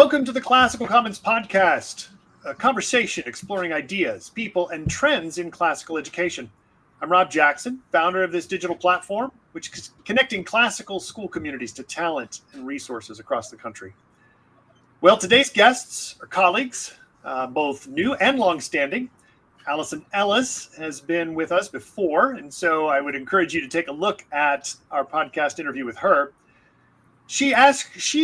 Welcome to the Classical Commons Podcast, a conversation exploring ideas, people, and trends in classical education. I'm Rob Jackson, founder of this digital platform, which is connecting classical school communities to talent and resources across the country. Well, today's guests are colleagues, both new and longstanding. Allison Ellis has been with us before, and so I would encourage you to take a look at our podcast interview with her. She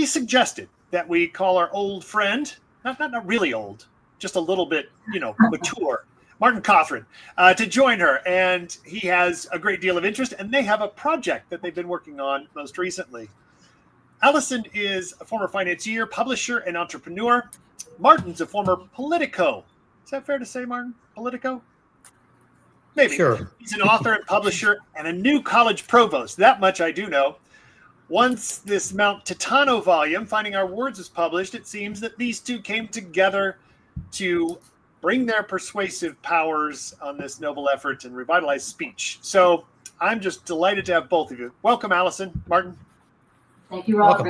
suggested that we call our old friend, not really old, just a little bit, mature, Martin Cothran, to join her. And he has a great deal of interest, and they have a project that they've been working on most recently. Allison is a former financier, publisher, and entrepreneur. Martin's a former Politico. Is that fair to say, Martin? Politico? Maybe. Sure. He's an author and publisher and a new college provost. That much I do know. Once this Mount Titano volume, Finding Our Words, is published, it seems that these two came together to bring their persuasive powers on this noble effort and revitalize speech. So I'm just delighted to have both of you. Welcome, Allison. Martin. Thank you, Rob.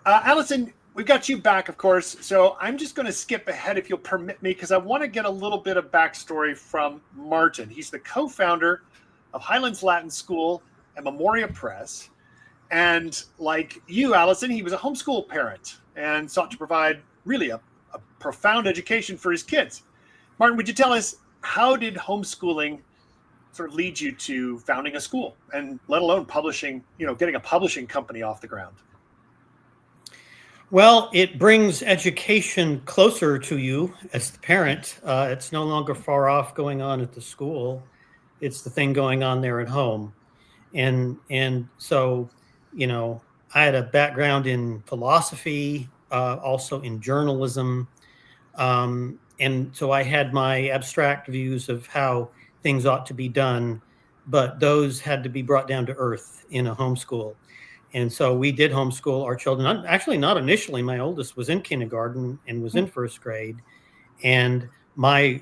Allison, we've got you back, of course. So I'm just going to skip ahead, if you'll permit me, because I want to get a little bit of backstory from Martin. He's the co-founder of Highlands Latin School and Memoria Press. And like you, Allison, he was a homeschool parent and sought to provide really a profound education for his kids. Martin, would you tell us, how did homeschooling sort of lead you to founding a school and let alone publishing, getting a publishing company off the ground? Well, it brings education closer to you as the parent. It's no longer far off going on at the school. It's the thing going on there at home. And so, I had a background in philosophy, also in journalism. And so I had my abstract views of how things ought to be done, but those had to be brought down to earth in a homeschool. And so we did homeschool our children. Actually, not initially. My oldest was in kindergarten and was in first grade. And my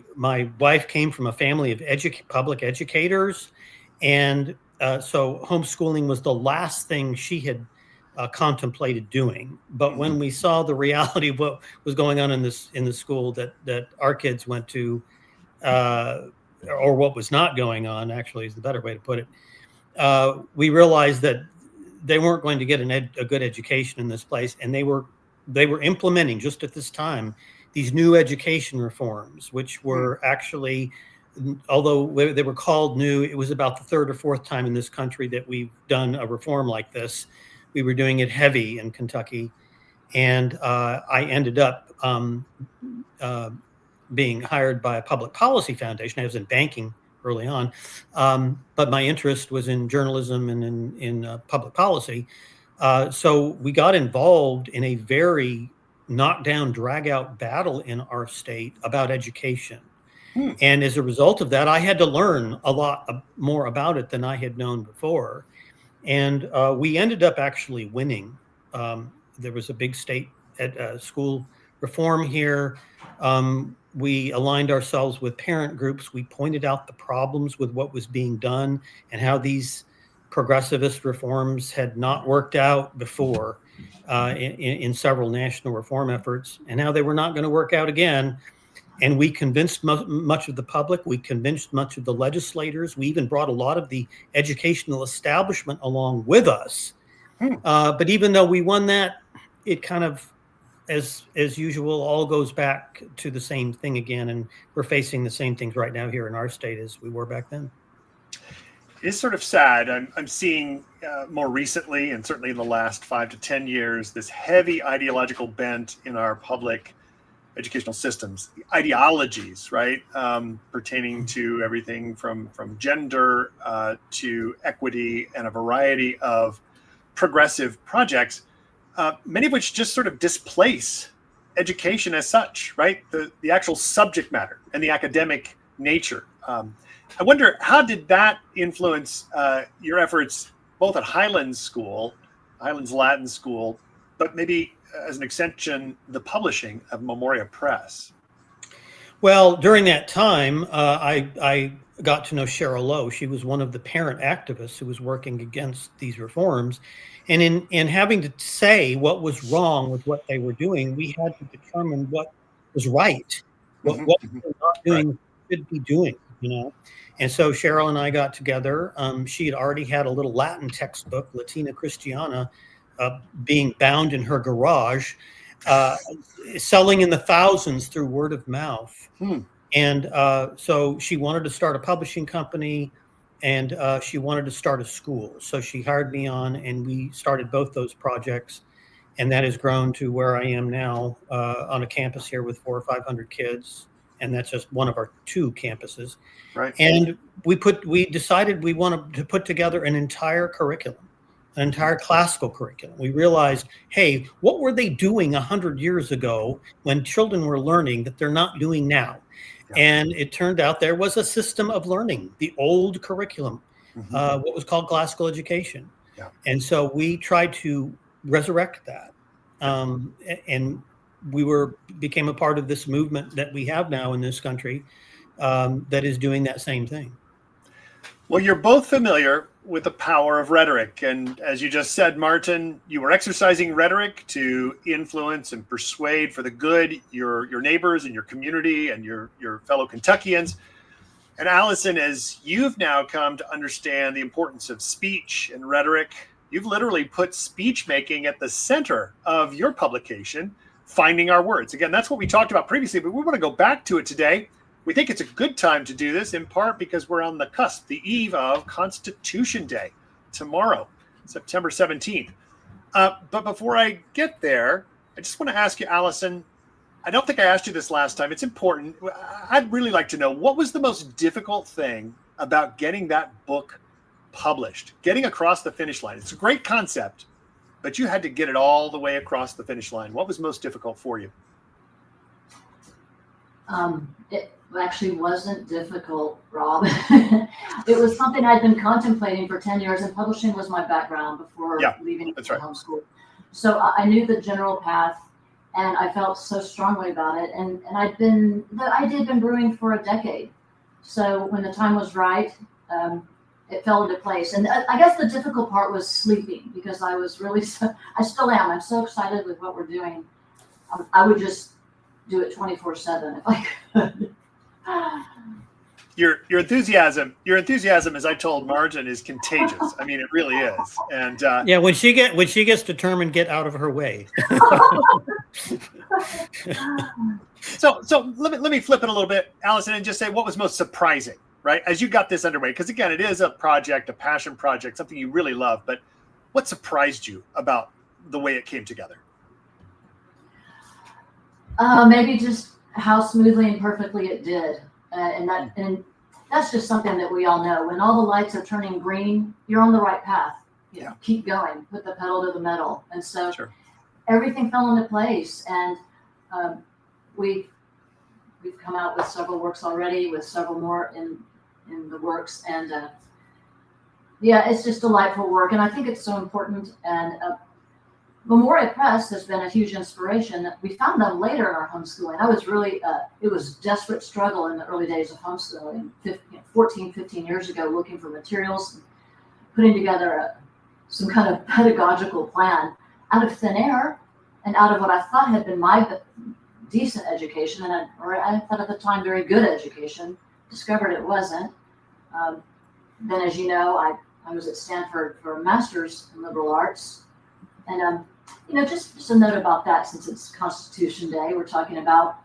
wife came from a family of public educators. And so homeschooling was the last thing she had contemplated doing. But when we saw the reality of what was going on in the school that our kids went to, or what was not going on, actually, is the better way to put it, we realized that they weren't going to get a good education in this place, and they were implementing just at this time these new education reforms, which were actually, although they were called new, it was about the third or fourth time in this country that we've done a reform like this. We were doing it heavy in Kentucky, and I ended up being hired by a public policy foundation. I was in banking early on, but my interest was in journalism and in public policy. So we got involved in a very knockdown, drag-out battle in our state about education. And as a result of that, I had to learn a lot more about it than I had known before. And we ended up actually winning. There was a big state school reform here. We aligned ourselves with parent groups. We pointed out the problems with what was being done and how these progressivist reforms had not worked out before in several national reform efforts, and how they were not going to work out again. And we convinced much of the public. We convinced much of the legislators. We even brought a lot of the educational establishment along with us. But even though we won that, it kind of, as usual, all goes back to the same thing again. And we're facing the same things right now here in our state as we were back then. It's sort of sad. I'm seeing more recently, and certainly in the last 5 to 10 years, this heavy ideological bent in our public educational systems, ideologies, right? Pertaining to everything from gender to equity and a variety of progressive projects, many of which just sort of displace education as such, right? The actual subject matter and the academic nature. I wonder, how did that influence your efforts both at Highlands Latin School, but maybe as an extension, the publishing of Memoria Press? Well, during that time, I got to know Cheryl Lowe. She was one of the parent activists who was working against these reforms. And in having to say what was wrong with what they were doing, we had to determine what was right, what we were not doing, should be doing, And so Cheryl and I got together. She had already had a little Latin textbook, Latina Christiana, being bound in her garage, selling in the thousands through word of mouth. And so she wanted to start a publishing company, and she wanted to start a school. So she hired me on, and we started both those projects. And that has grown to where I am now on a campus here with 400 or 500 kids. And that's just one of our 2 campuses. Right. And we decided we wanted to put together an entire curriculum, an entire classical curriculum. We realized, hey, what were they doing 100 years ago when children were learning that they're not doing now? Yeah. And it turned out there was a system of learning, the old curriculum, what was called classical education. Yeah. And so we tried to resurrect that. And we became a part of this movement that we have now in this country that is doing that same thing. Well, you're both familiar with the power of rhetoric. And as you just said, Martin, you were exercising rhetoric to influence and persuade for the good your neighbors and your community and your fellow Kentuckians. And Allison, as you've now come to understand the importance of speech and rhetoric, you've literally put speech making at the center of your publication, Finding Our Words. Again, that's what we talked about previously, but we want to go back to it today. We think it's a good time to do this, in part because we're on the cusp, the eve of Constitution Day, tomorrow, September 17th. But before I get there, I just want to ask you, Allison, I don't think I asked you this last time. It's important. I'd really like to know, what was the most difficult thing about getting that book published, getting across the finish line? It's a great concept, but you had to get it all the way across the finish line. What was most difficult for you? It actually wasn't difficult, Rob. It was something I'd been contemplating for 10 years, and publishing was my background before leaving homeschool. So I knew the general path, and I felt so strongly about it. And the idea had been brewing for a decade. So when the time was right, it fell into place. And I guess the difficult part was sleeping, because I was really, I still am. I'm so excited with what we're doing. I would just do it 24/7 if I could. Your enthusiasm, as I told Martin, is contagious. I mean, it really is. And when she gets determined, get out of her way. So let me flip it a little bit, Allison, and just say, what was most surprising, right, as you got this underway? Because again, it is a project, a passion project, something you really love. But what surprised you about the way it came together? Maybe just how smoothly and perfectly it did. And that's just something that we all know. When all the lights are turning green, you're on the right path. Keep going, put the pedal to the metal. And so everything fell into place. And we've come out with several works already, with several more in the works. And it's just delightful work. And I think it's so important. And Memoria Press has been a huge inspiration. We found them later in our homeschooling. I was really, it was desperate struggle in the early days of homeschooling, 14, 15 years ago, looking for materials, putting together some kind of pedagogical plan out of thin air and out of what I thought had been my decent education, and I thought at the time very good education, discovered it wasn't. Then, as you know, I was at Stanford for a master's in liberal arts. And, just a note about that, since it's Constitution Day, we're talking about,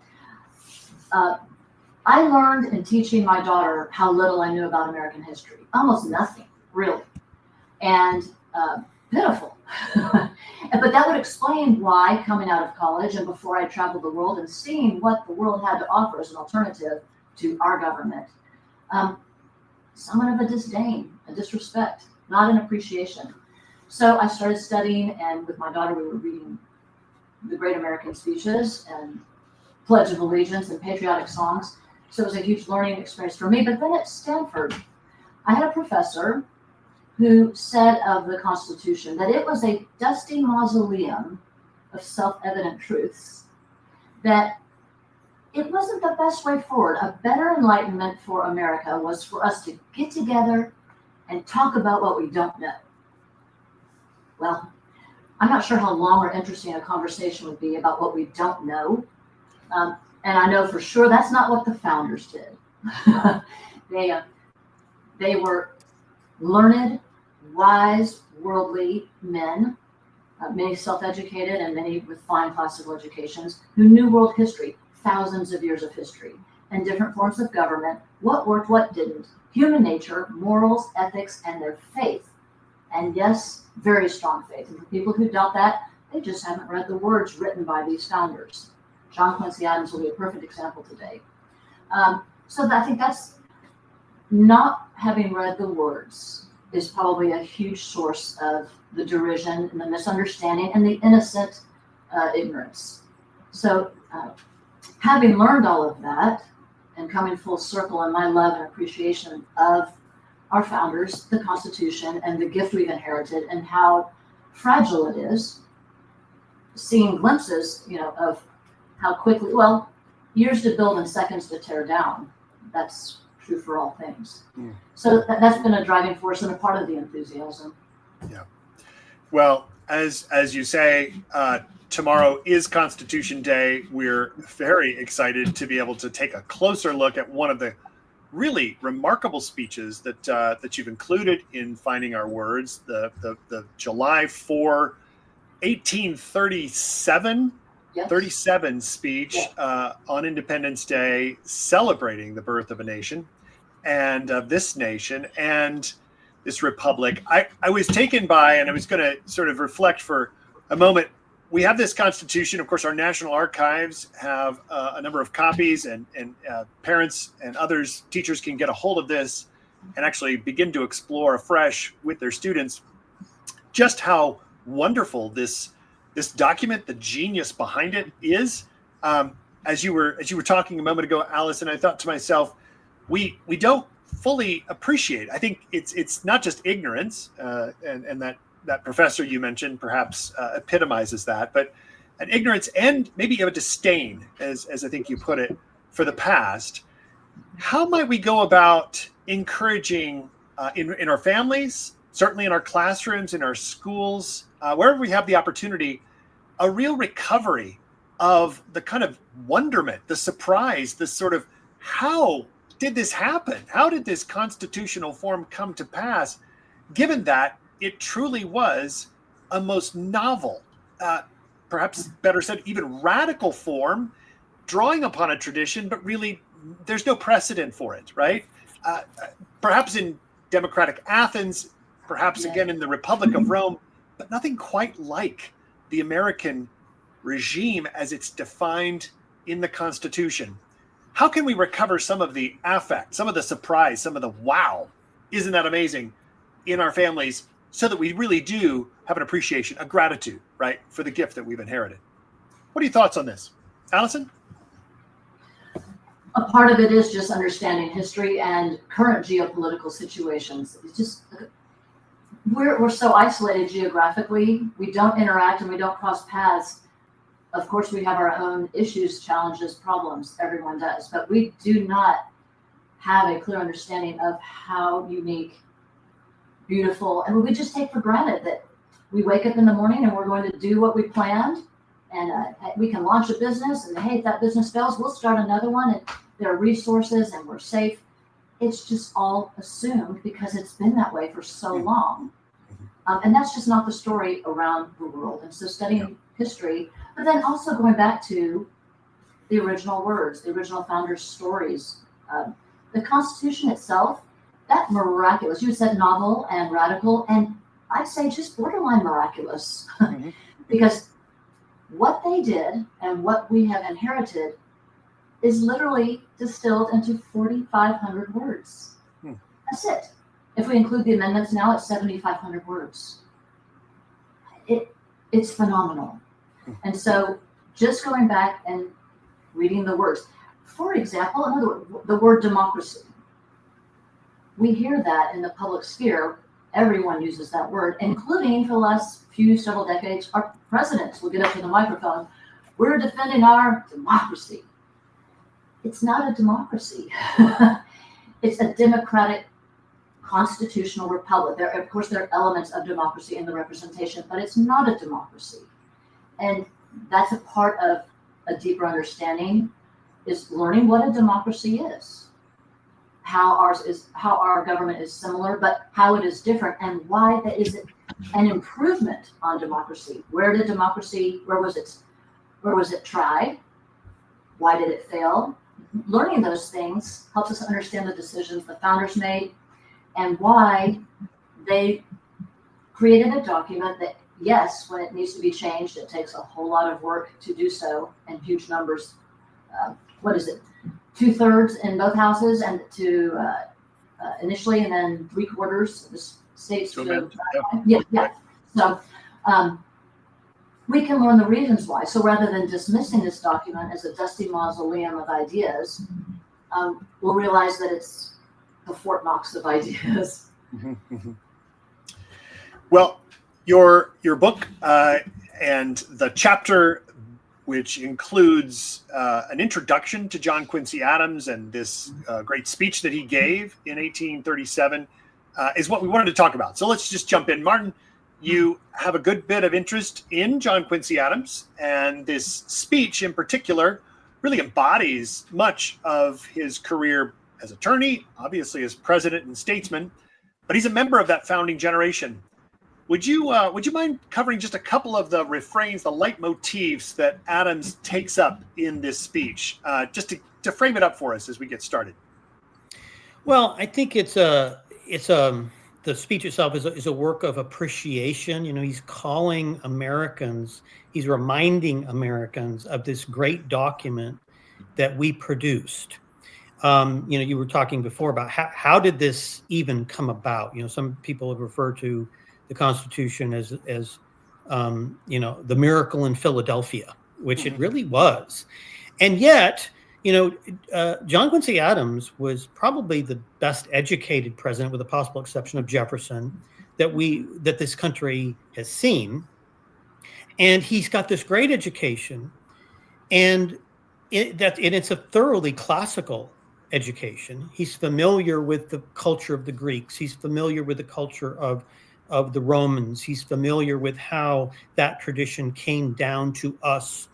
I learned in teaching my daughter how little I knew about American history. Almost nothing, really. And pitiful. But that would explain why, coming out of college and before I traveled the world and seeing what the world had to offer as an alternative to our government, somewhat of a disdain, a disrespect, not an appreciation. So I started studying, and with my daughter, we were reading the Great American Speeches and Pledge of Allegiance and patriotic songs. So it was a huge learning experience for me. But then at Stanford, I had a professor who said of the Constitution that it was a dusty mausoleum of self-evident truths that it wasn't the best way forward. A better enlightenment for America was for us to get together and talk about what we don't know. Well, I'm not sure how long or interesting a conversation would be about what we don't know. And I know for sure that's not what the founders did. They were learned, wise, worldly men, many self-educated and many with fine classical educations, who knew world history, thousands of years of history, and different forms of government, what worked, what didn't, human nature, morals, ethics, and their faith. And yes, very strong faith. And for people who doubt that, they just haven't read the words written by these founders. John Quincy Adams will be a perfect example today. So I think that's not having read the words is probably a huge source of the derision and the misunderstanding and the innocent ignorance. So having learned all of that and coming full circle in my love and appreciation of our founders, the Constitution, and the gift we've inherited and how fragile it is, seeing glimpses, of how quickly, years to build and seconds to tear down. That's true for all things. So that's been a driving force and a part of the enthusiasm. Yeah. Well, as you say, tomorrow is Constitution Day. We're very excited to be able to take a closer look at one of the really remarkable speeches that you've included in Finding Our Words, the July 4, 1837 37 speech on Independence Day, celebrating the birth of a nation and of this nation and this republic. I was taken by, and I was going to sort of reflect for a moment. We have this Constitution. Of course, our National Archives have a number of copies, and parents and others, teachers can get a hold of this and actually begin to explore afresh with their students just how wonderful this document, the genius behind it is. As you were talking a moment ago, Allison, I thought to myself, we don't fully appreciate. I think it's not just ignorance, and that professor you mentioned perhaps epitomizes that, but an ignorance and maybe a disdain, as I think you put it, for the past. How might we go about encouraging in our families, certainly in our classrooms, in our schools, wherever we have the opportunity, a real recovery of the kind of wonderment, the surprise, the sort of, how did this happen? How did this constitutional form come to pass, given that it truly was a most novel, perhaps better said, even radical form, drawing upon a tradition, but really there's no precedent for it, right? Perhaps in democratic Athens, perhaps again in the Republic of Rome, but nothing quite like the American regime as it's defined in the Constitution. How can we recover some of the affect, some of the surprise, some of the wow, isn't that amazing, in our families, so that we really do have an appreciation, a gratitude, right, for the gift that we've inherited? What are your thoughts on this? Allison? A part of it is just understanding history and current geopolitical situations. It's just, we're so isolated geographically. We don't interact and we don't cross paths. Of course, we have our own issues, challenges, problems. Everyone does. But we do not have a clear understanding of how unique, beautiful, and we just take for granted that we wake up in the morning and we're going to do what we planned, and we can launch a business, and hey, if that business fails, we'll start another one, and there are resources and we're safe. It's just all assumed because it's been that way for so long. And that's just not the story around the world. And so studying history, but then also going back to the original words, the original founders' stories, the Constitution itself, that miraculous, you said novel and radical, and I'd say just borderline miraculous, because what they did and what we have inherited is literally distilled into 4,500 words. That's it. If we include the amendments now, it's 7,500 words. It's phenomenal. And so just going back and reading the words, for example, the word democracy. We hear that in the public sphere. Everyone uses that word, including for the last several decades, our presidents will get up to the microphone. We're defending our democracy. it's not a democracy. It's a democratic constitutional republic. Of course, there are elements of democracy in the representation, but it's not a democracy. And that's a part of a deeper understanding, is learning what a democracy is, how our government is similar, but how it is different, and why that is an improvement on democracy. Where was it tried? Why did it fail? Learning those things helps us understand the decisions the founders made and why they created a document that, yes, when it needs to be changed, it takes a whole lot of work to do so, and huge numbers. 2/3 in both houses, and to initially, and then 3/4 of the states. Yeah. So we can learn the reasons why. So rather than dismissing this document as a dusty mausoleum of ideas, we'll realize that it's the Fort Knox of ideas. Well, your book and the chapter, which includes an introduction to John Quincy Adams and this great speech that he gave in 1837, is what we wanted to talk about. So let's just jump in. Martin, you have a good bit of interest in John Quincy Adams, and this speech in particular really embodies much of his career as attorney, obviously as president and statesman, but he's a member of that founding generation. Would you mind covering just a couple of the refrains, the leitmotifs that Adams takes up in this speech, just to frame it up for us as we get started? Well, I think the speech itself is a work of appreciation. You know, he's calling Americans, he's reminding Americans of this great document that we produced. You were talking before about how did this even come about? You know, some people refer to the Constitution as the miracle in Philadelphia, which it really was. And yet, John Quincy Adams was probably the best educated president, with the possible exception of Jefferson, that this country has seen. And he's got this great education, and it's a thoroughly classical education. He's familiar with the culture of the Greeks. He's familiar with the culture of the Romans. He's familiar with how that tradition came down to us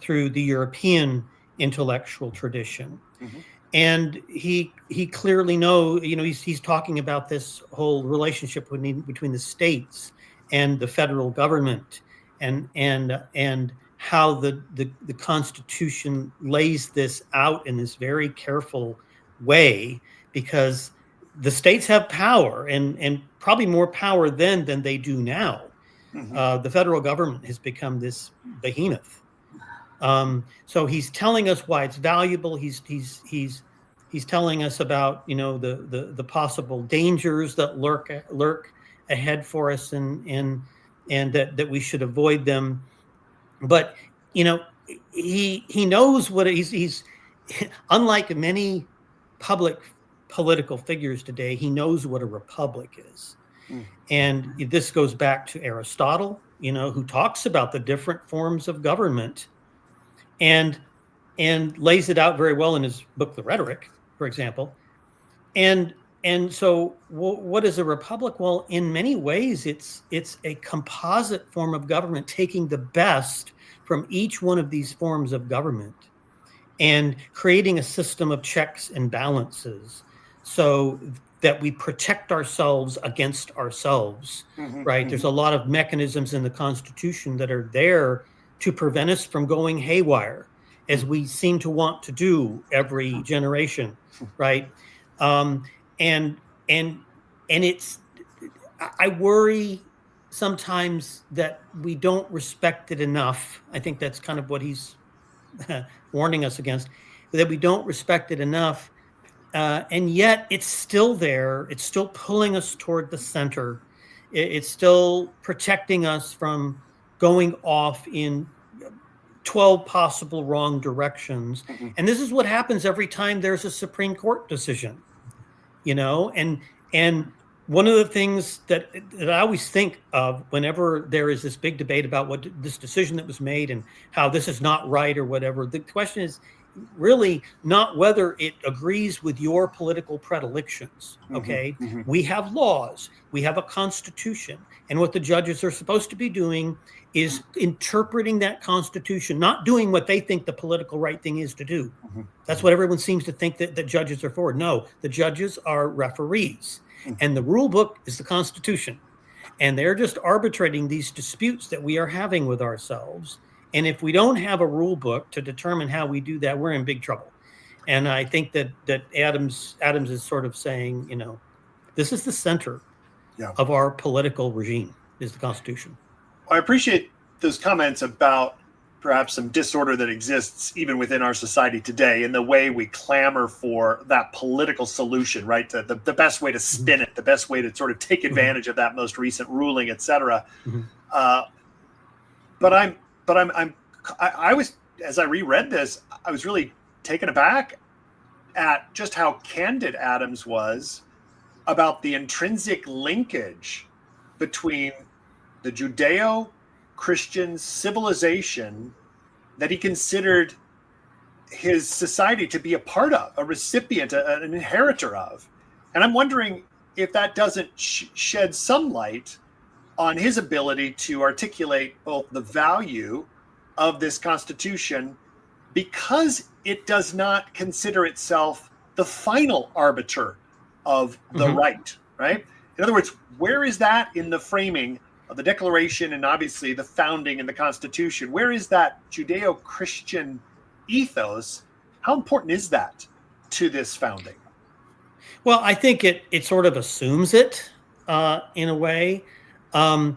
through the European intellectual tradition. Mm-hmm. And he clearly knows, he's talking about this whole relationship between the states and the federal government, and how the Constitution lays this out in this very careful way, because the states have power, and probably more power then than they do now. Mm-hmm. The federal government has become this behemoth. So he's telling us why it's valuable. He's telling us about the possible dangers that lurk ahead for us, and that we should avoid them. But he knows what he's unlike many public political figures today. He knows what a republic is. And this goes back to Aristotle, who talks about the different forms of government, and lays it out very well in his book, The Rhetoric, for example. And so what is a republic? Well, in many ways, it's a composite form of government, taking the best from each one of these forms of government and creating a system of checks and balances so that we protect ourselves against ourselves, right? Mm-hmm. There's a lot of mechanisms in the Constitution that are there to prevent us from going haywire, as we seem to want to do every generation, right? And it's, I worry sometimes that we don't respect it enough. I think that's kind of what he's warning us against, that we don't respect it enough. And yet it's still there. It's still pulling us toward the center. It's still protecting us from going off in 12 possible wrong directions. Mm-hmm. And this is what happens every time there's a Supreme Court decision, and one of the things that I always think of whenever there is this big debate about what this decision that was made and how this is not right or whatever, the question really not whether it agrees with your political predilections. Okay. We have laws, we have a constitution, and what the judges are supposed to be doing is interpreting that constitution, not doing what they think the political right thing is to do. That's what everyone seems to think that judges are for. No, the judges are referees, and the rule book is the Constitution, and they're just arbitrating these disputes that we are having with ourselves. And if we don't have a rule book to determine how we do that, we're in big trouble. And I think that Adams is sort of saying, this is the center of our political regime, is the Constitution. I appreciate those comments about perhaps some disorder that exists even within our society today in the way we clamor for that political solution, right? The best way to spin it, the best way to sort of take advantage of that most recent ruling, et cetera. But I was, as I reread this, I was really taken aback at just how candid Adams was about the intrinsic linkage between the Judeo-Christian civilization that he considered his society to be a part of, a recipient, an inheritor of. And I'm wondering if that doesn't shed some light on his ability to articulate both the value of this Constitution, because it does not consider itself the final arbiter of the right? In other words, where is that in the framing of the Declaration and obviously the founding and the Constitution? Where is that Judeo-Christian ethos? How important is that to this founding? Well, I think it sort of assumes it in a way. And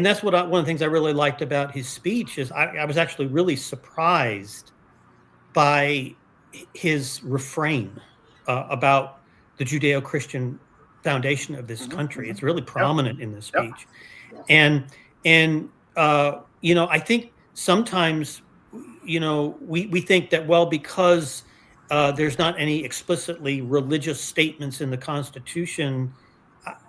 that's what one of the things I really liked about his speech is I was actually really surprised by his refrain about the Judeo-Christian foundation of this country. It's really prominent in this speech. And I think sometimes, we think that, well, because there's not any explicitly religious statements in the Constitution,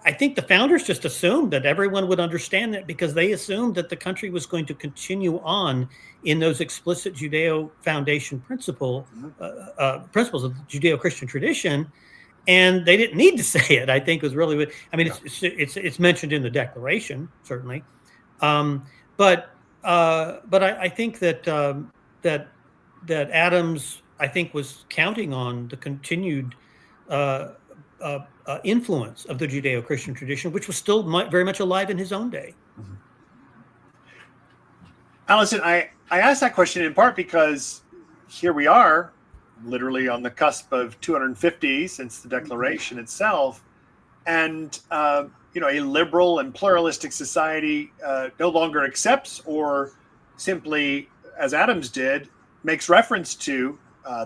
I think the founders just assumed that everyone would understand that, because they assumed that the country was going to continue on in those explicit Judeo foundation principles of the Judeo-Christian tradition, and they didn't need to say it. I think was really, it's mentioned in the Declaration, certainly, but I think that Adams, I think, was counting on the continued influence of the Judeo-Christian tradition, which was still very much alive in his own day. Allison, I asked that question in part because here we are, literally on the cusp of 250 since the Declaration itself, and a liberal and pluralistic society no longer accepts, or simply, as Adams did, makes reference to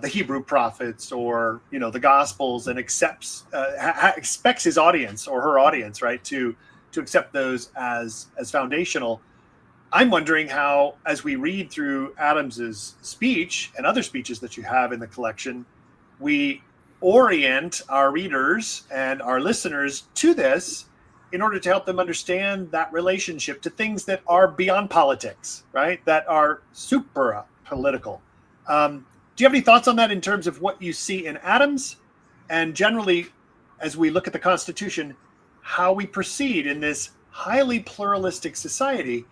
the Hebrew prophets or the Gospels, and expects his audience or her audience, right, to accept those as foundational. I'm wondering how, as we read through Adams's speech and other speeches that you have in the collection, we orient our readers and our listeners to this in order to help them understand that relationship to things that are beyond politics, right? That are super political. Do you have any thoughts on that in terms of what you see in Adams, and generally, as we look at the Constitution, how we proceed in this highly pluralistic society,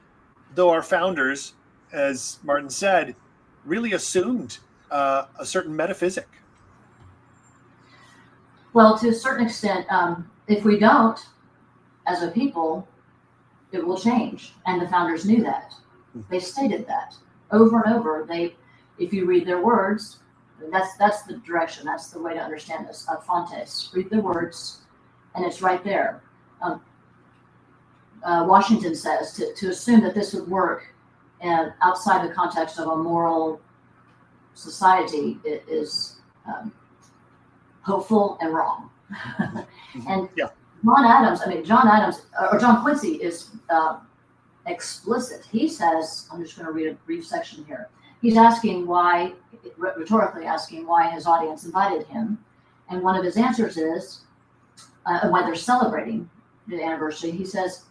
though our founders, as Martin said, really assumed a certain metaphysic? Well, to a certain extent, if we don't, as a people, it will change. And the founders knew that. They stated that over and over. If you read their words, that's the direction. That's the way to understand this. Fontes, read the words, and it's right there. Washington says to assume that this would work outside the context of a moral society is hopeful and wrong. And John Quincy is explicit. He says, I'm just going to read a brief section here. He's asking why, rhetorically asking why his audience invited him. And one of his answers is, why they're celebrating the anniversary, he says,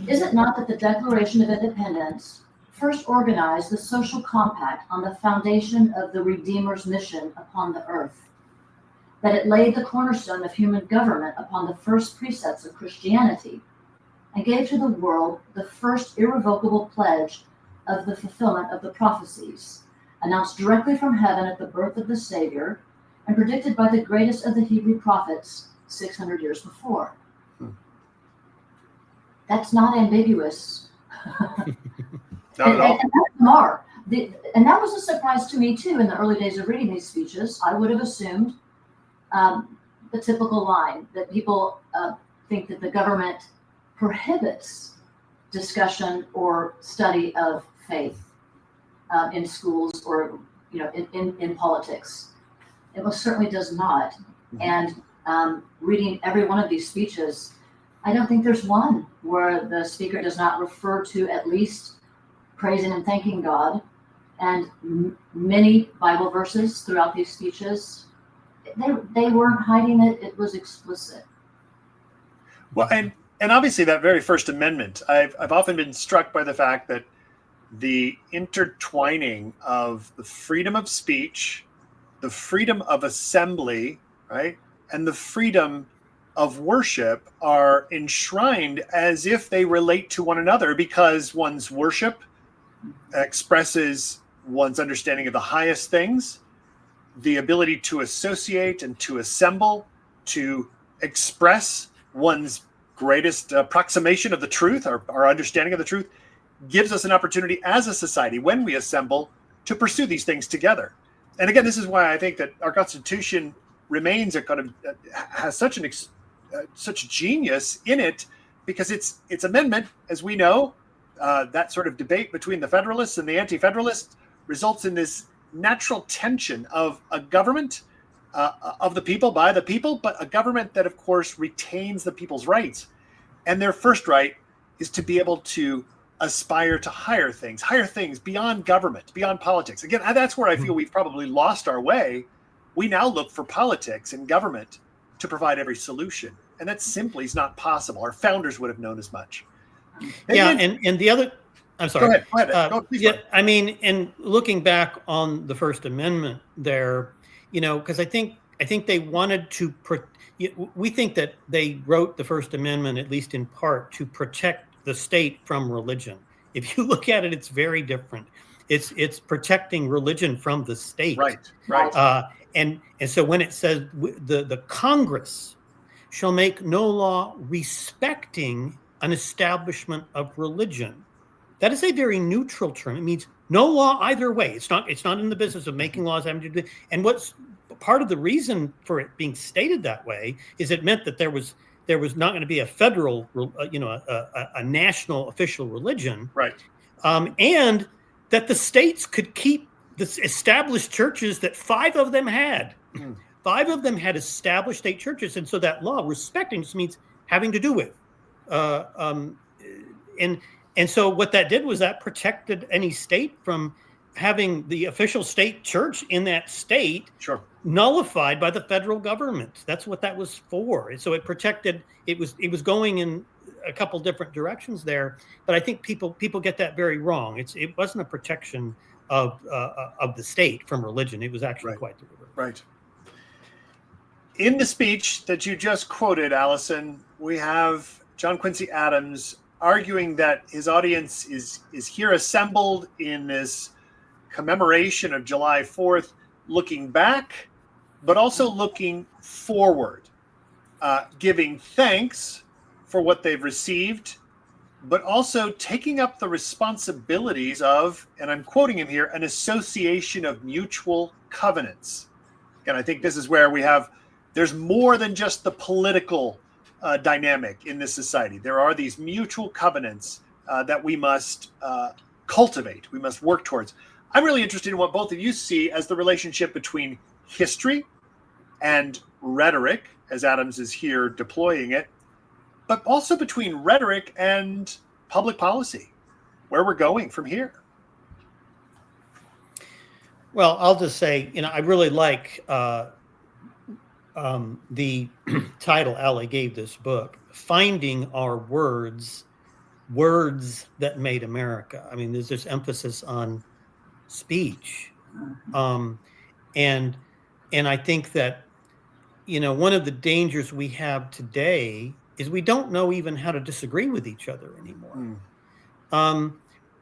is it not that the Declaration of Independence first organized the social compact on the foundation of the Redeemer's mission upon the earth, that it laid the cornerstone of human government upon the first precepts of Christianity, and gave to the world the first irrevocable pledge of the fulfillment of the prophecies, announced directly from heaven at the birth of the Savior, and predicted by the greatest of the Hebrew prophets 600 years before. That's not ambiguous. Not at all. And that's Mar. And that was a surprise to me too in the early days of reading these speeches. I would have assumed the typical line that people think that the government prohibits discussion or study of faith in schools or in politics. It most certainly does not. And reading every one of these speeches, I don't think there's one where the speaker does not refer to at least praising and thanking God. And many Bible verses throughout these speeches, they weren't hiding it. It was explicit. Well, and obviously that very First Amendment, I've often been struck by the fact that the intertwining of the freedom of speech, the freedom of assembly, right, and the freedom of worship are enshrined as if they relate to one another, because one's worship expresses one's understanding of the highest things, the ability to associate and to assemble, to express one's greatest approximation of the truth, our understanding of the truth, gives us an opportunity as a society when we assemble to pursue these things together. And again, this is why I think that our Constitution remains a kind of has such such genius in it, because its amendment, as we know, that sort of debate between the Federalists and the Anti-Federalists results in this natural tension of a government of the people, by the people, but a government that, of course, retains the people's rights. And their first right is to be able to aspire to higher things beyond government, beyond politics. Again, that's where I feel we've probably lost our way. We now look for politics and government to provide every solution. And that simply is not possible. Our founders would have known as much. And the other, I'm sorry. Go ahead. Please. I mean, and looking back on the First Amendment there, because I think they wanted to, we think that they wrote the First Amendment, at least in part, to protect the state from religion. If you look at it, it's very different. It's protecting religion from the state. Right. And so when it says the Congress shall make no law respecting an establishment of religion, that is a very neutral term. It means no law either way. It's not in the business of making laws. And what's part of the reason for it being stated that way is it meant that there was not going to be a federal, a national official religion, right? And that the states could keep the established churches that five of them had. Five of them had established state churches, and so that law respecting just means having to do with. And so what that did was that protected any state from having the official state church in that state nullified by the federal government. That's what that was for. And so it protected. It was going in a couple different directions there, but I think people get that very wrong. It wasn't a protection of the state from religion. It was actually quite the reverse. Right. In the speech that you just quoted, Allison, we have John Quincy Adams arguing that his audience is here assembled in this commemoration of July 4th, looking back, but also looking forward, giving thanks for what they've received, but also taking up the responsibilities of, and I'm quoting him here, an association of mutual covenants. And I think this is where there's more than just the political dynamic in this society. There are these mutual covenants that we must cultivate, we must work towards. I'm really interested in what both of you see as the relationship between history and rhetoric, as Adams is here deploying it, but also between rhetoric and public policy, where we're going from here. Well, I'll just say, I really like the title Ali gave this book, Finding Our Words words that made America. I mean, there's this emphasis on speech. And I think that, one of the dangers we have today is we don't know even how to disagree with each other anymore.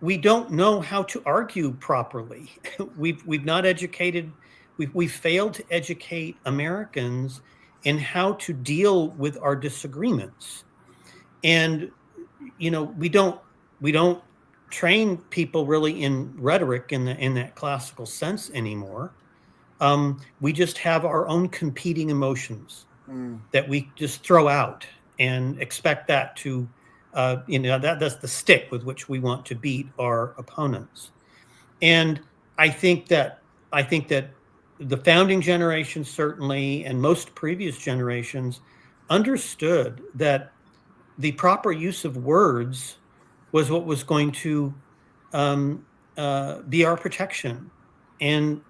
We don't know how to argue properly. We've not educated. We've failed to educate Americans in how to deal with our disagreements. And we don't train people really in rhetoric in that classical sense anymore. We just have our own competing emotions that we just throw out and expect that to, that's the stick with which we want to beat our opponents. And I think that the founding generation certainly, and most previous generations, understood that the proper use of words was what was going to be our protection. And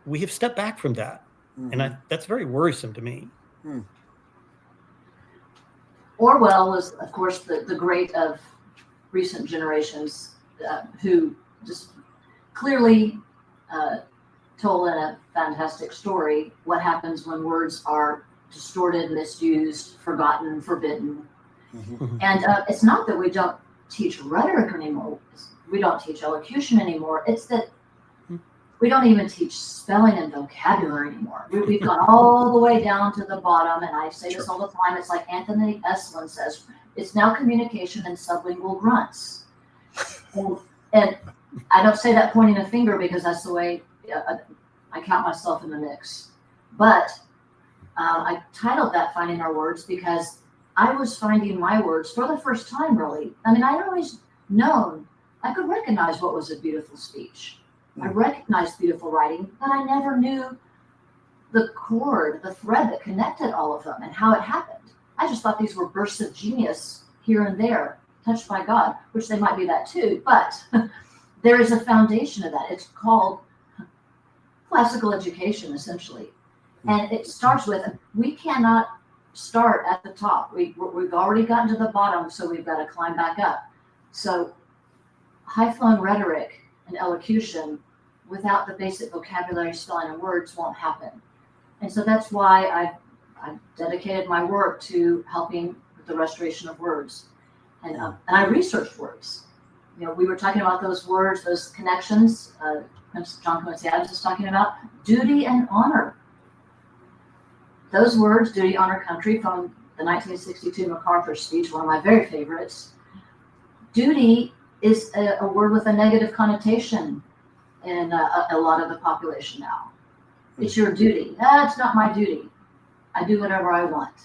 we have stepped back from that. And that's very worrisome to me. Orwell was, of course, the great of recent generations who just clearly told in a fantastic story what happens when words are distorted, misused, forgotten, forbidden. And it's not that we don't teach rhetoric anymore. We don't teach elocution anymore. It's that we don't even teach spelling and vocabulary anymore. We've gone all the way down to the bottom, and I say this all the time. It's like Anthony Eslin says, it's now communication in sublingual grunts. And I don't say that pointing a finger because that's the way I count myself in the mix. But I titled that Finding Our Words because I was finding my words for the first time, really. I mean, I'd always known, I could recognize what was a beautiful speech. I recognized beautiful writing, but I never knew the cord, the thread that connected all of them and how it happened. I just thought these were bursts of genius here and there, touched by God, which they might be that too, but there is a foundation of that. It's called classical education, essentially. And it starts with, we cannot start at the top. We've already gotten to the bottom, so we've got to climb back up. So high-flown rhetoric and elocution without the basic vocabulary, spelling, and words won't happen. And so that's why I've dedicated my work to helping with the restoration of words. And I researched words. We were talking about those words, those connections. John Quincy Adams is talking about duty and honor. Those words, duty, honor, country, from the 1962 MacArthur speech, one of my very favorites. Duty is a word with a negative connotation in a lot of the population now. It's your duty. It's not my duty. I do whatever I want.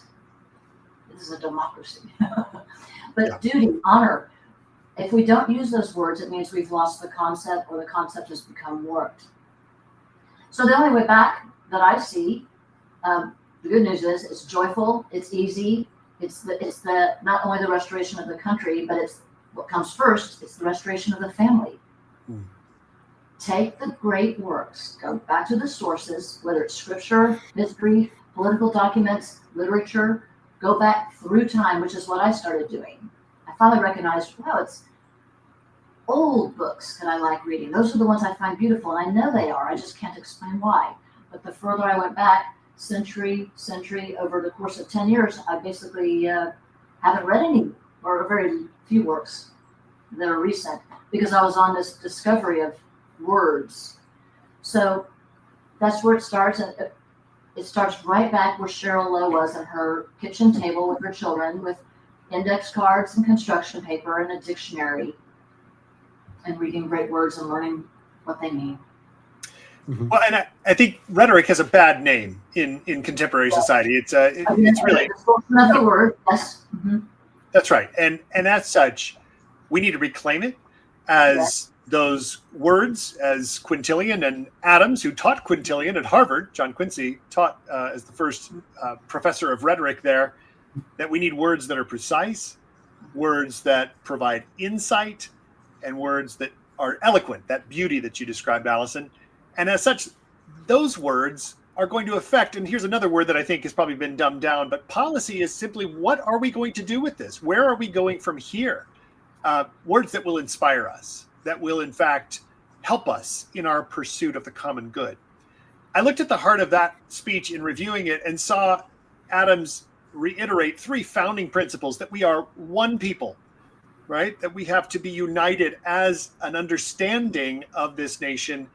This is a democracy. But duty, honor, if we don't use those words, it means we've lost the concept, or the concept has become warped. So the only way back that I see, the good news is it's joyful, it's easy, it's the not only the restoration of the country, but it's what comes first. It's the restoration of the family. Take the great works, go back to the sources, whether it's scripture, history, political documents, literature, go back through time, which is what I started doing. I finally recognized, wow, it's old books that I like reading. Those are the ones I find beautiful, and I know they are. I just can't explain why. But the further I went back, century, over the course of 10 years, I basically haven't read any, or very few works that are recent, because I was on this discovery of words. So that's where it starts. And it starts right back where Cheryl Lowe was at her kitchen table with her children, with index cards and construction paper and a dictionary, and reading great words and learning what they mean. Well, and I think rhetoric has a bad name in contemporary society. It's really another word. Yes. That's right. And as such, we need to reclaim it as those words, as Quintilian and Adams, who taught Quintilian at Harvard. John Quincy taught as the first professor of rhetoric there, that we need words that are precise, words that provide insight, and words that are eloquent, that beauty that you described, Allison. And as such, those words are going to affect, and here's another word that I think has probably been dumbed down, but policy is simply, what are we going to do with this? Where are we going from here? words that will inspire us, that will in fact help us in our pursuit of the common good. I looked at the heart of that speech in reviewing it and saw Adams reiterate 3 founding principles: that we are one people, right? That we have to be united as an understanding of this nation,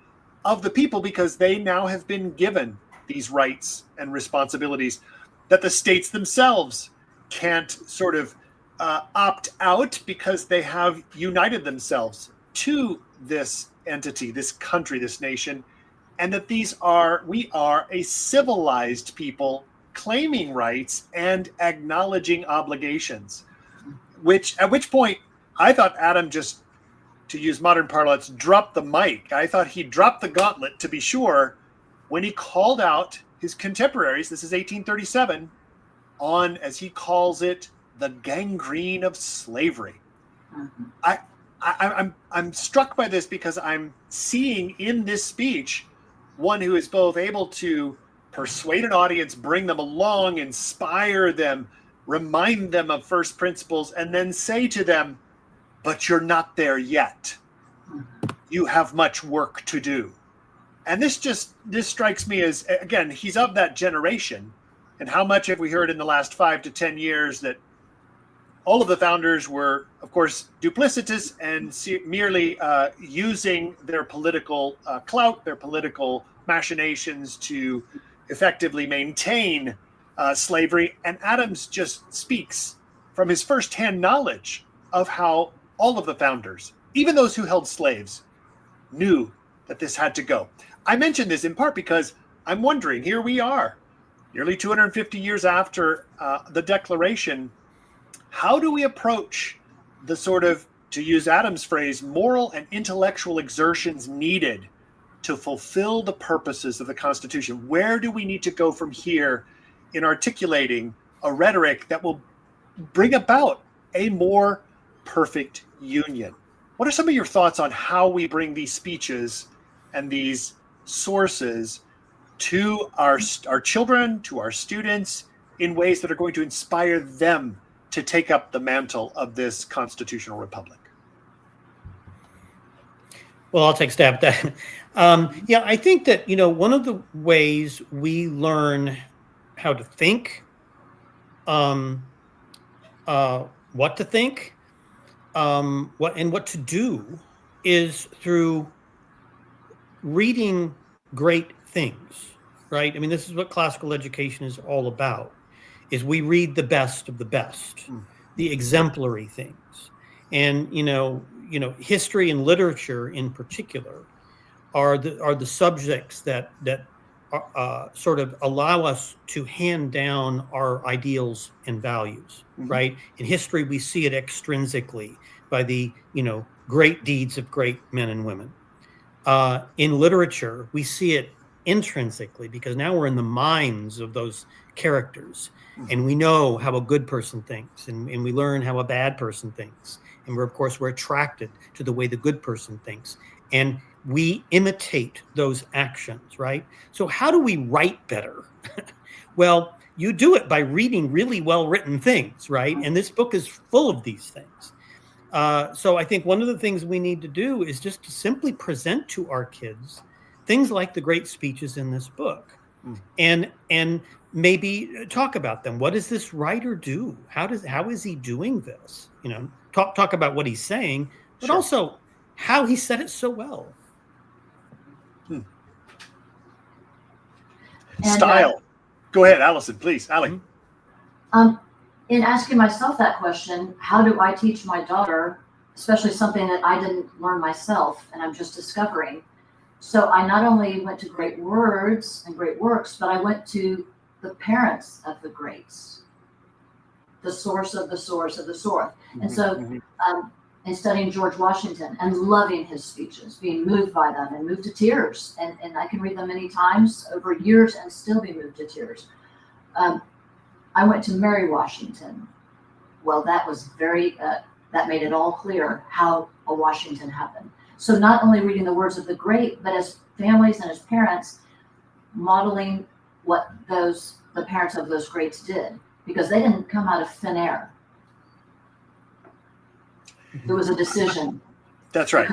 of the people, because they now have been given these rights and responsibilities, that the states themselves can't sort of opt out because they have united themselves to this entity, this country, this nation, and that we are a civilized people claiming rights and acknowledging obligations. At which point I thought Adam just, to use modern parlance, dropped the mic. I thought he dropped the gauntlet, to be sure, when he called out his contemporaries, this is 1837, on, as he calls it, the gangrene of slavery. Mm-hmm. I'm struck by this because I'm seeing in this speech one who is both able to persuade an audience, bring them along, inspire them, remind them of first principles, and then say to them, but you're not there yet. You have much work to do. And this strikes me as, again, he's of that generation. And how much have we heard in the last 5 to 10 years that all of the founders were, of course, duplicitous and merely using their political clout, their political machinations to effectively maintain slavery. And Adams just speaks from his firsthand knowledge of how all of the founders, even those who held slaves, knew that this had to go. I mention this in part because I'm wondering, here we are, nearly 250 years after the Declaration, how do we approach the sort of, to use Adams' phrase, moral and intellectual exertions needed to fulfill the purposes of the Constitution? Where do we need to go from here in articulating a rhetoric that will bring about a more perfect union? What are some of your thoughts on how we bring these speeches and these sources to our children, to our students, in ways that are going to inspire them to take up the mantle of this constitutional republic? Well, I'll take a stab at that. I think that, one of the ways we learn how to think, what to think, what to do is through reading great things, right? I mean, this is what classical education is all about, is we read the best of the best, the exemplary things. And, history and literature in particular are the subjects that sort of allow us to hand down our ideals and values, mm-hmm. right? In history, we see it extrinsically by the, great deeds of great men and women. In literature, we see it intrinsically because now we're in the minds of those characters, mm-hmm. and we know how a good person thinks, and we learn how a bad person thinks. And we're attracted to the way the good person thinks. And we imitate those actions, right? So how do we write better? Well, you do it by reading really well-written things, right? And this book is full of these things. So I think one of the things we need to do is just to simply present to our kids things like the great speeches in this book, and maybe talk about them. What does this writer do? How is he doing this? Talk about what he's saying, but sure. Also how he said it so well. Style. Go ahead, Allison, please. Allie. In asking myself that question, how do I teach my daughter, especially something that I didn't learn myself and I'm just discovering? So I not only went to great words and great works, but I went to the parents of the greats, the source of the source of the source. Mm-hmm. And so in studying George Washington and loving his speeches, being moved by them and moved to tears. And I can read them many times over years and still be moved to tears. I went to Mary Washington. Well, that was that made it all clear how a Washington happened. So not only reading the words of the great, but as families and as parents, modeling what the parents of those greats did, because they didn't come out of thin air. It was a decision. That's right.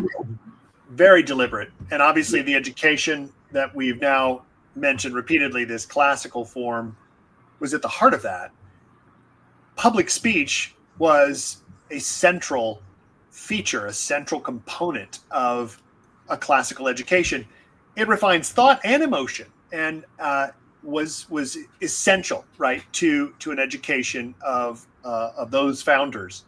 Very deliberate. And obviously the education that we've now mentioned repeatedly, this classical form, was at the heart of that. Public speech was a central feature, a central component of a classical education. It refines thought and emotion, and was essential, right, to an education of those founders.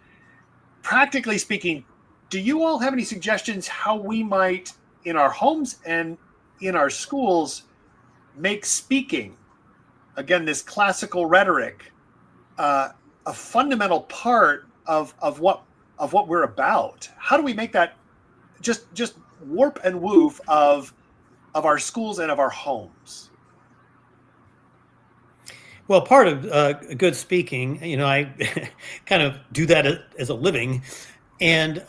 Practically speaking, do you all have any suggestions how we might, in our homes and in our schools, make speaking, again, this classical rhetoric, a fundamental part of what we're about? How do we make that just warp and woof of our schools and of our homes? Well, part of good speaking, I kind of do that as a living, and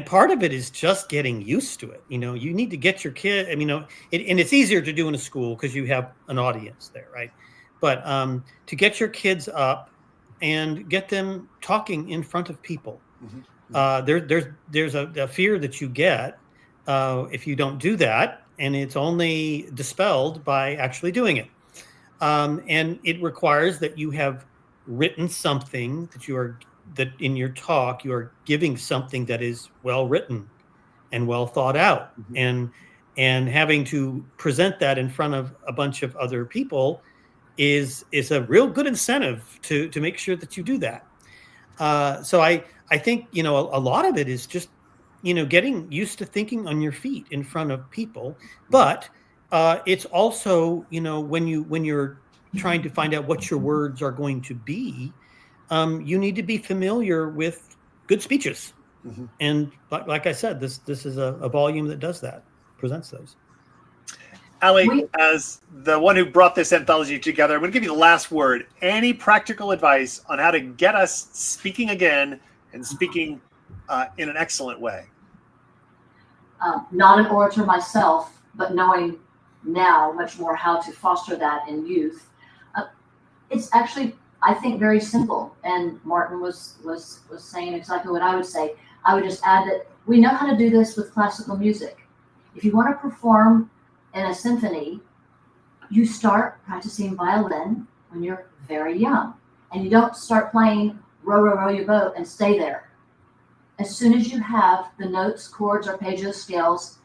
part of it is just getting used to it. You need to get your kid. And it's easier to do in a school because you have an audience there, right? But to get your kids up and get them talking in front of people, there's a fear that you get if you don't do that, and it's only dispelled by actually doing it. And it requires that you have written something that in your talk, you are giving something that is well written and well thought out, and having to present that in front of a bunch of other people is a real good incentive to make sure that you do that. So I think, a lot of it is just, getting used to thinking on your feet in front of people, but it's also, when you're trying to find out what your words are going to be, you need to be familiar with good speeches. And like I said, this is a volume that does that, presents those. Allie, as the one who brought this anthology together, I'm going to give you the last word. Any practical advice on how to get us speaking again and speaking in an excellent way? Not an orator myself, but knowing now much more how to foster that in youth. It's actually, I think, very simple. And Martin was saying exactly what I would say. I would just add that we know how to do this with classical music. If you want to perform in a symphony, you start practicing violin when you're very young. And you don't start playing row, row, row your boat and stay there. As soon as you have the notes, chords, arpeggios, scales,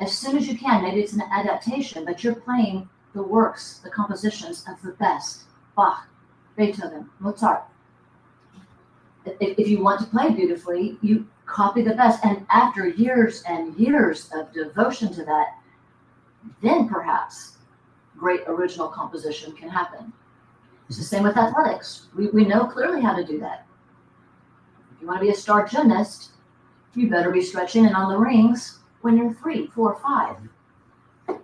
as soon as you can, maybe it's an adaptation, but you're playing the works, the compositions of the best. Bach, Beethoven, Mozart. If you want to play beautifully, you copy the best. And after years and years of devotion to that, then perhaps great original composition can happen. It's the same with athletics. We know clearly how to do that. If you want to be a star gymnast, you better be stretching and on the rings when you're 3, 4, 5.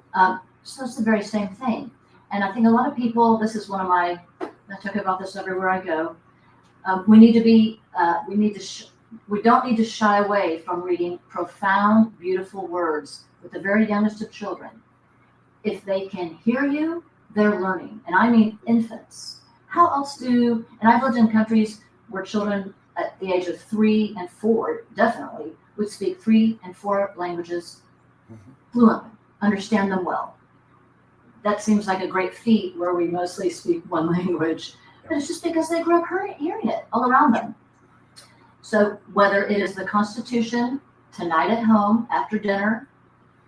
So it's the very same thing. And I think a lot of people, this is one of my, I talk about this everywhere I go. We don't need to shy away from reading profound, beautiful words with the very youngest of children. If they can hear you, they're learning. And I mean infants. How else and I've lived in countries where children at the age of 3 and 4 definitely would speak 3 and 4 languages fluently, understand them well. That seems like a great feat where we mostly speak one language, but it's just because they grew up hearing it all around them. So whether it is the Constitution tonight at home after dinner,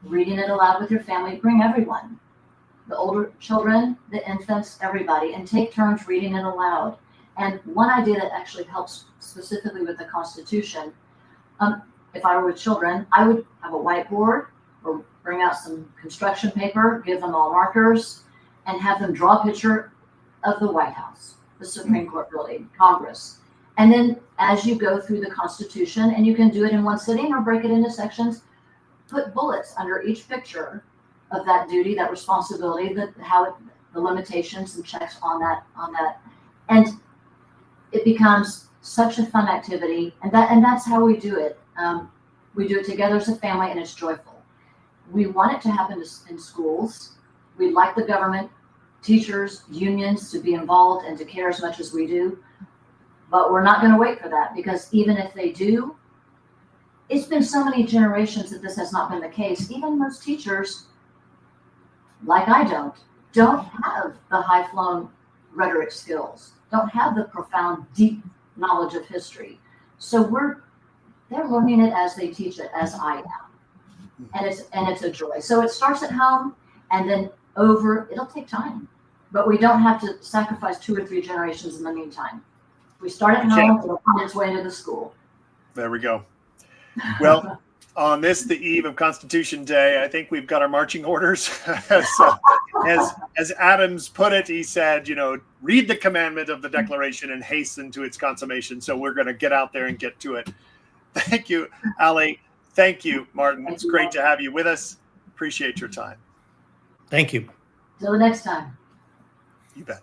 reading it aloud with your family, bring everyone, the older children, the infants, everybody, and take turns reading it aloud. And one idea that actually helps specifically with the Constitution, if I were with children, I would have a whiteboard or bring out some construction paper, give them all markers, and have them draw a picture of the White House, the Supreme Court building, Congress. And then as you go through the Constitution, and you can do it in one sitting or break it into sections, put bullets under each picture of that duty, that responsibility, the limitations and checks on that. And it becomes such a fun activity. And that's how we do it. We do it together as a family, and it's joyful. We want it to happen in schools. We'd like the government, teachers, unions to be involved and to care as much as we do. But we're not going to wait for that, because even if they do, it's been so many generations that this has not been the case. Even most teachers, like I don't have the high-flown rhetoric skills, don't have the profound, deep knowledge of history. So they're learning it as they teach it, as I am. And it's a joy. So it starts at home, and then it'll take time. But we don't have to sacrifice 2 or 3 generations in the meantime. We start at home, it'll find its way into the school. There we go. Well, on the eve of Constitution Day, I think we've got our marching orders. As Adams put it, he said, read the commandment of the Declaration and hasten to its consummation. So we're going to get out there and get to it. Thank you, Allie. Thank you, Martin. It's great to have you with us. Appreciate your time. Thank you. Till the next time. You bet.